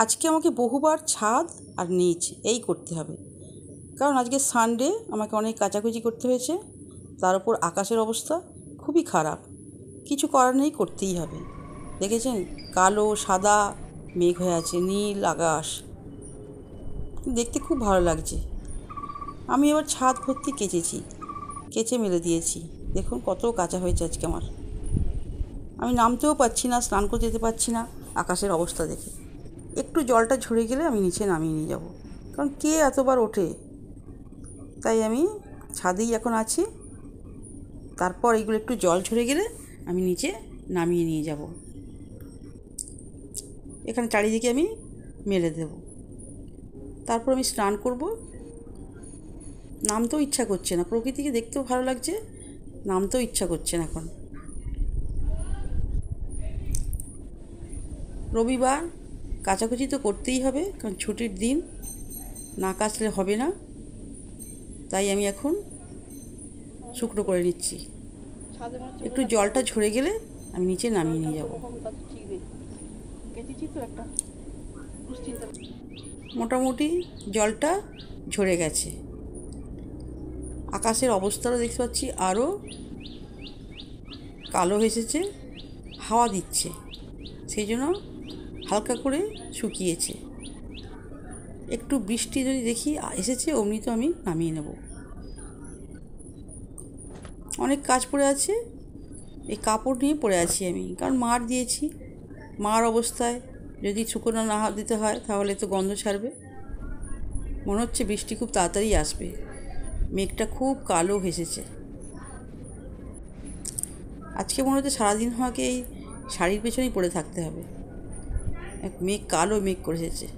আজকে আমাকে বহুবার ছাদ আর নিচ এই করতে হবে, কারণ আজকে সানডে আমাকে অনেক কাচাকুচি করতে হয়েছে। তার উপর আকাশের অবস্থা খুবই খারাপ, কিছু করার নেই, করতেই হবে। দেখেছেন, কালো সাদা মেঘ হয়ে আছে, নীল আকাশ, দেখতে খুব ভালো লাগছে। আমি এবার ছাদ ভর্তি কেচেছি, কেচে মেলে দিয়েছি। দেখুন কত কাঁচা হয়েছে আজকে আমার। আমি নামতেও পারছি না, স্নান করতে যেতে পারছি না আকাশের অবস্থা দেখে। একটু জলটা ঝরে গেলে আমি নিচে নামিয়ে নিয়ে যাব, কারণ কে এতবার ওঠে। তাই আমি ছাদেই এখন আছি। তারপর এইগুলো একটু জল ঝরে গেলে আমি নিচে নামিয়ে নিয়ে যাব। এখানে চারিদিকে আমি মেলে দেব। তারপর আমি স্নান করব। নামতেও ইচ্ছা করছে না, প্রকৃতিকে দেখতেও ভালো লাগছে, নামতেও ইচ্ছা করছে না এখন। রবিবার কাচাকুচি তো করতেই হবে, কারণ ছুটির দিন, না কাচলে হবে না। তাই আমি এখন শুকনো করে নিচ্ছি। একটু জলটা ঝরে গেলে আমি নিচে নামিয়ে নিয়ে যাব। মোটামুটি জলটা ঝরে গেছে। আকাশের অবস্থাটা দেখতে পাচ্ছি আরও কালো এসেছে, হাওয়া দিচ্ছে, সেই জন্য হালকা করে শুকিয়েছে। একটু বৃষ্টি যদি দেখি এসেছে, অমনি তো আমি নামিয়ে নেব। অনেক কাজ পড়ে আছে, এই কাপড় নিয়ে পড়ে আছি আমি, কারণ মার দিয়েছি। মার অবস্থায় যদি শুকনো না দিতে হয় তাহলে তো গন্ধ ছাড়বে। মনে হচ্ছে বৃষ্টি খুব তাড়াতাড়ি আসবে, মেঘটা খুব কালো ভেসেছে। আজকে মনে হচ্ছে সারাদিন আমাকে এই শাড়ির পেছনেই পড়ে থাকতে হবে। এক মেঘ, কালো মেঘ করে এসেছে।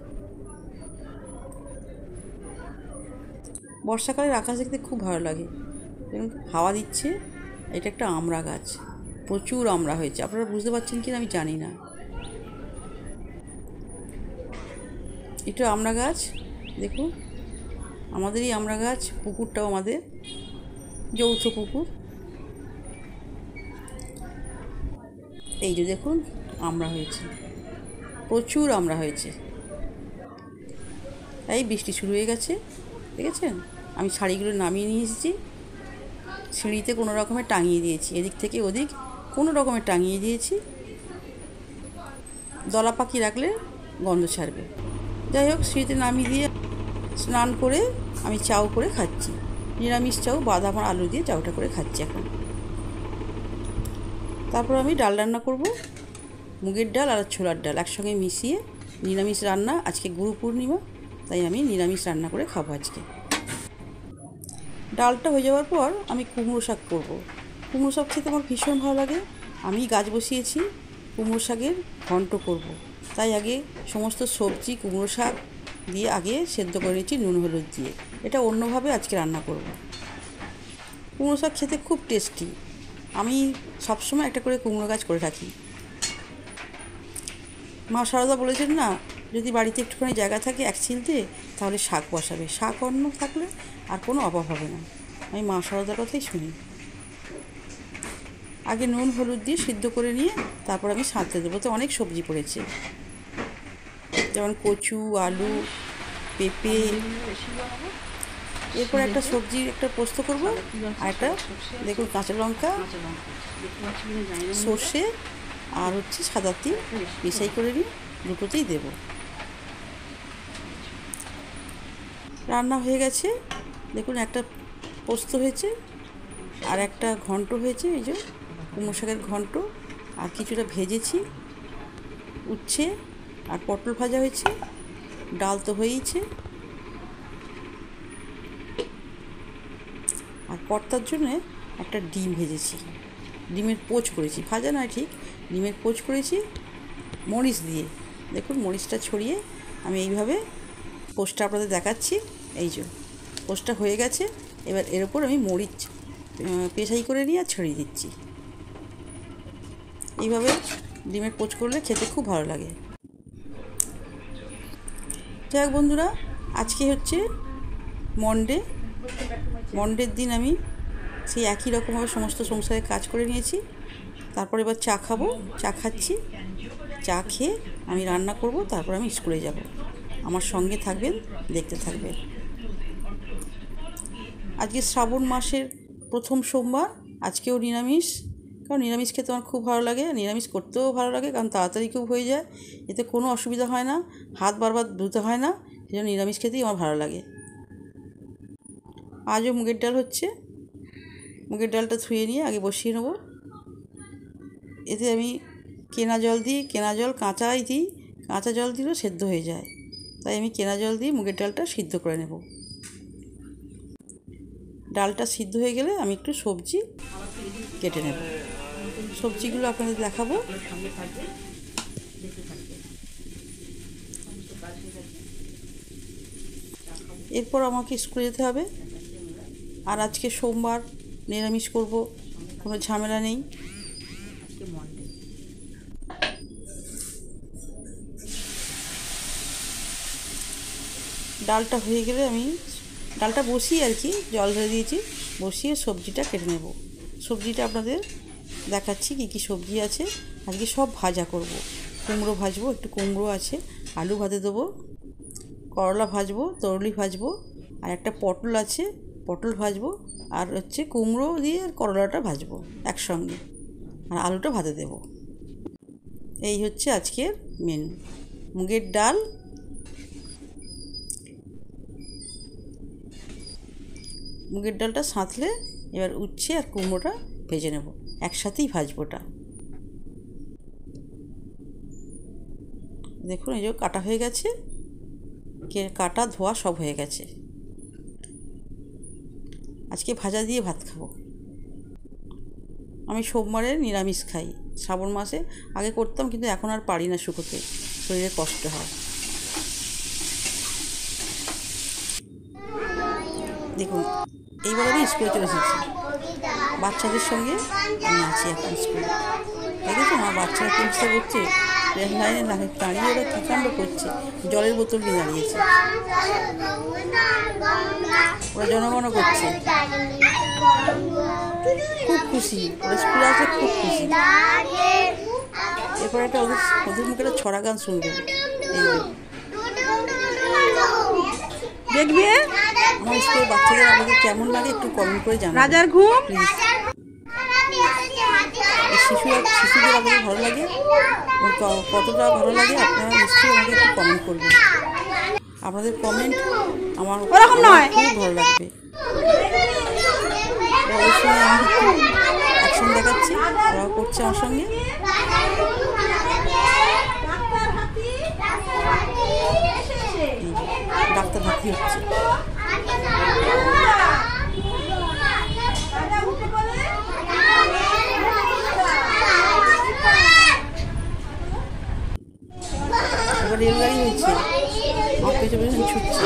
বর্ষাকালের আকাশ দেখতে খুব ভালো লাগে, হাওয়া দিচ্ছে। এটা একটা আমড়া গাছ, প্রচুর আমড়া হয়েছে। আপনারা বুঝতে পারছেন কিনা আমি জানি না। এটা আমড়া গাছ, দেখুন আমাদেরই আমড়া গাছ। পুকুরটাও আমাদের যৌথ পুকুর। এই যে দেখুন আমড়া হয়েছে, প্রচুর আমড়া হয়েছে। তাই বৃষ্টি শুরু হয়ে গেছে, দেখেছেন। আমি শাড়িগুলো নামিয়ে নিয়ে এসেছি, সিঁড়িতে কোনো রকমে টাঙিয়ে দিয়েছি, এদিক থেকে ওদিক কোনো রকমে টাঙিয়ে দিয়েছি। দলা পাখি রাখলে গন্ধ ছাড়বে। যাই হোক, সিঁড়িতে নামিয়ে দিয়ে স্নান করে আমি চাউ করে খাচ্ছি, নিরামিষ চাউ, বাদাম আর আলু দিয়ে চাউটা করে খাচ্ছি এখন। তারপর আমি ডাল রান্না করব, মুগের ডাল আর ছোলার ডাল একসঙ্গে মিশিয়ে নিরামিষ রান্না। আজকে গুরু পূর্ণিমা, তাই আমি নিরামিষ রান্না করে খাবো আজকে। ডালটা হয়ে যাওয়ার পর আমি কুমড়ো শাক করব। কুমড়ো শাক খেতে আমার ভীষণ ভালো লাগে। আমি গাছ বসিয়েছি, কুমড়ো শাকের ঘন্ট করব। তাই আগে সমস্ত সবজি কুমড়ো শাক দিয়ে আগে সেদ্ধ করে নিয়েছি নুন হলুদ দিয়ে। এটা অন্যভাবে আজকে রান্না করব। কুমড়ো শাক খেতে খুব টেস্টি। আমি সবসময় একটা করে কুমড়ো গাছ করে রাখি। মা সারদা বলেছেন না, যদি বাড়িতে একটুখানি জায়গা থাকে এক ছিলতে, তাহলে শাক বসাবে। শাক অন্য থাকলে আর কোনো অভাব হবে না। আমি মা সারদার কথাই শুনি। আগে নুন হলুদ দিয়ে সিদ্ধ করে নিয়ে তারপর আমি সাঁতলে দেবো। তো অনেক সবজি পড়েছে, যেমন কচু, আলু, পেঁপে। এরপর একটা সবজির একটা পোস্ত করব, আর একটা দেখুন কাঁচা লঙ্কা, সর্ষে আর হচ্ছে সাদা তিল মিশাই করে নিয়ে দুটোতেই দেব। রান্না হয়ে গেছে, দেখুন একটা পোস্ত হয়েছে আর একটা ঘন্ট হয়েছে। এই যে কুমড়ো শাকের ঘন্ট, আর কিছুটা ভেজেছি উচ্ছে, আর পটল ভাজা হয়েছে। ডাল তো হয়েইছে, আর কর্তার জন্য একটা ডিম ভেজেছি, ডিমের পোচ করেছি, ভাজা নয় ঠিক, ডিমের পোচ করেছি মরিচ দিয়ে। দেখুন মরিচটা ছড়িয়ে আমি এইভাবে পোস্টটা আপনাদের দেখাচ্ছি। এই যে পোস্টটা হয়ে গেছে, এবার এর ওপর আমি মরিচ পেশাই করে নিয়ে আর ছড়িয়ে দিচ্ছি। এইভাবে ডিমের পোচ করলে খেতে খুব ভালো লাগে। যাই হোক বন্ধুরা, আজকে হচ্ছে মন্ডের দিন। আমি সেই একই রকমভাবে সমস্ত সংসারে কাজ করে নিয়েছি। তারপর এবার চা খাবো, চা খাচ্ছি। চা খেয়ে আমি রান্না করব, তারপর আমি স্কুলে যাব। আমার সঙ্গে থাকবেন, দেখতে থাকবেন। আজকে শ্রাবণ মাসের প্রথম সোমবার, আজকেও নিরামিষ। কারণ নিরামিষ খেতে আমার খুব ভালো লাগে, নিরামিষ করতেও ভালো লাগে, কারণ তাড়াতাড়ি খুব হয়ে যায়, এতে কোনো অসুবিধা হয় না, হাত বারবার ধুতে হয় না, সেই জন্য নিরামিষ খেতেই আমার ভালো লাগে। আজও মুগের ডাল হচ্ছে। মুগের ডালটা ধুয়ে নিয়ে আগে বসিয়ে নেব। এতে আমি কেনা জল দিই, কেনা জল কাঁচাই দিই, কাঁচা জল দিলেও সেদ্ধ হয়ে যায়, তাই আমি কেনা জল দিয়ে মুগের ডালটা সিদ্ধ করে নেব। ডালটা সিদ্ধ হয়ে গেলে আমি একটু সবজি কেটে নেব। সবজিগুলো আপনাদের দেখাবো। এরপর আমাকে স্কুলে যেতে হবে। আর আজকে সোমবার, নিরামিষ করব, কোনো ঝামেলা নেই। ডালটা হয়ে গেলে আমি ডালটা বসিয়ে আর কি জল ধরে দিয়েছি, বসিয়ে সবজিটা কেটে নেব। সবজিটা আপনাদের দেখাচ্ছি কী কী সবজি আছে। আজকে সব ভাজা করব। কুমড়ো ভাজবো, একটু কুমড়ো আছে, আলু ভাজে দেবো, করলা ভাজবো, তরলি ভাজবো, আর একটা পটল আছে, পটল ভাজবো, আর হচ্ছে কুমড়ো দিয়ে আর করলাটা ভাজবো একসঙ্গে, আর আলুটা ভাজে দেবো। এই হচ্ছে আজকের মেনু। মুগের ডাল, মুগের ডালটা সাঁতলে এবার উচ্ছে আর কুমড়োটা ভেজে নেব, একসাথেই ভাজবোটা। দেখুন এই যে কাটা হয়ে গেছে, কাটা ধোয়া সব হয়ে গেছে। আজকে ভাজা দিয়ে ভাত খাবো। আমি সোমবারে নিরামিষ খাই শ্রাবণ মাসে। আগে করতাম, কিন্তু এখন আর পারি না শুকোতে, শরীরে কষ্ট হয়। দেখুন এইবার আমি স্কুলে চলে এসেছি, বাচ্চাদের সঙ্গে আমি আছি এখন স্কুলে। দেখেছো আমার বাচ্চারা চেষ্টা করছে, রেল লাইনে দাঁড়িয়ে ওরা কী কাণ্ড করছে, জলের বোতল নিয়ে দাঁড়িয়েছে, ওরা জনগণ করছে, খুব খুশি, ওরা স্কুলে আসলে খুব খুশি। এরপর একটা ওদের মুখে একটা ছড়া গান শুনবে, দেখবে আমার স্কুলের বাচ্চাদের আমাদের কেমন লাগে একটু কমেন্ট করে জানাবেন। রাজার ঘুম প্লিজ। শিশুদের আমাদের ভালো লাগে, কতটা ভালো লাগে আপনারা নিশ্চয়ই আমাকে একটু কমেন্ট করবেন। আপনাদের কমেন্ট আমার খুব ভালো লাগবে। ওদের সঙ্গে আমি একটু অ্যাকশন দেখাচ্ছি, ওরাও করছে আমার সঙ্গে। ডাক্তার হাতি হচ্ছে। এবার রেলগাড়ি হয়েছে, আমার পেছনে পেছনে ছুটছে।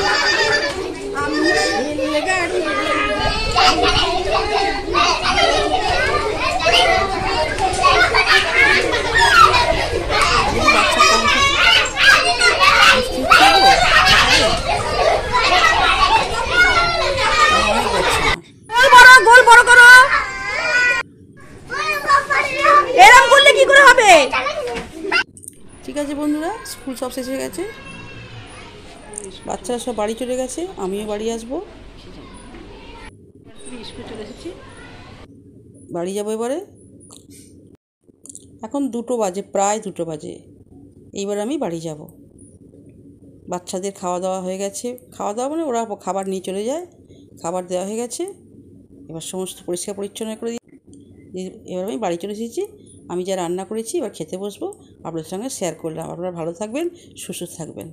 ঠিক আছে বন্ধুরা, স্কুল সব শেষ হয়ে গেছে, বাচ্চারা সব বাড়ি চলে গেছে, আমিও বাড়ি আসবো। স্কুল চলে এসেছি, বাড়ি যাবো এবারে। এখন 2টো বাজে, প্রায় 2টো বাজে। এইবার আমি বাড়ি যাব। বাচ্চাদের খাওয়া দাওয়া হয়ে গেছে, খাওয়া দাওয়া মানে ওরা খাবার নিয়ে চলে যায়, খাবার দেওয়া হয়ে গেছে। এবার সমস্ত পরিষ্কার পরিচ্ছন্ন করে দিই। এবার আমি বাড়ি চলে এসেছি। আমি যা রান্না করেছি এবার খেতে বসবো, আপনাদের সঙ্গে শেয়ার করলাম। আপনারা ভালো থাকবেন, সুস্থ থাকবেন।